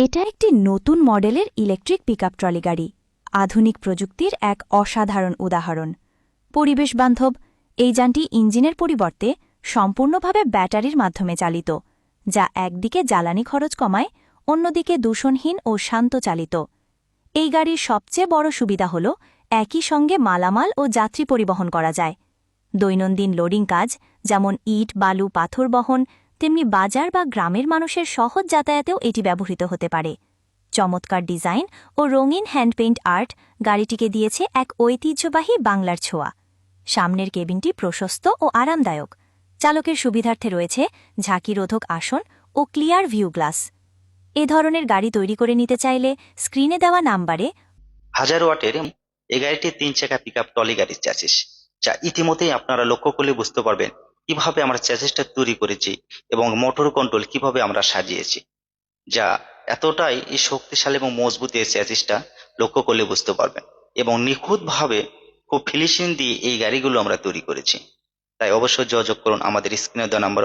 এটা একটি নতুন মডেলের ইলেকট্রিক পিকআপ ট্রলি গাড়ি, আধুনিক প্রযুক্তির এক অসাধারণ উদাহরণ। পরিবেশ বান্ধব এই যানটি ইঞ্জিনের পরিবর্তে সম্পূর্ণভাবে ব্যাটারির মাধ্যমে চালিত, যা একদিকে জ্বালানি খরচ কমায়, অন্যদিকে দূষণহীন ও শান্ত চালিত। এই গাড়ির সবচেয়ে বড় সুবিধা হল একই সঙ্গে মালামাল ও যাত্রী পরিবহন করা যায়। দৈনন্দিন লোডিং কাজ, যেমন ইট, বালু, পাথর বহন, তেমনি বাজার বা গ্রামের মানুষের সহজ যাতায়াতেও এটি ব্যবহৃত হতে পারে। চমৎকার ডিজাইন ও রঙিন হ্যান্ডপেইন্ট আর্ট গাড়িটিকে দিয়েছে এক ঐতিহ্যবাহী বাংলার ছোঁয়া। সামনের কেবিনটি প্রশস্ত ও আরামদায়ক। চালকের সুবিধার্থে রয়েছে ঝাঁকিরোধক আসন ও ক্লিয়ার ভিউ গ্লাস। এ ধরনের গাড়ি তৈরি করে নিতে চাইলে স্ক্রিনে দেওয়া নাম্বারে 1000 ওয়াটের এই গাড়িটি 3 চাকা পিকআপ ট্রলি গাড়ির চ্যাসিস, যা ইতিমধ্যেই আপনারা লক্ষ্য করলে বুঝতে পারবেন কিভাবে আমরা চ্যাসিসটা তৈরি করেছি এবং মোটর কন্ট্রোল কিভাবে আমরা সাজিয়েছি, যা এতটাই শক্তিশালী এবং মজবুত। এই চ্যাসিসটা লক্ষ্য করলে বুঝতে পারবেন এবং নিখুঁতভাবে খুব ফিনিশিং দিয়ে এই গাড়িগুলো আমরা তৈরি করেছি। তাই অবশ্যই যোগাযোগ করুন আমাদের স্ক্রিনে দেওয়া নাম্বার।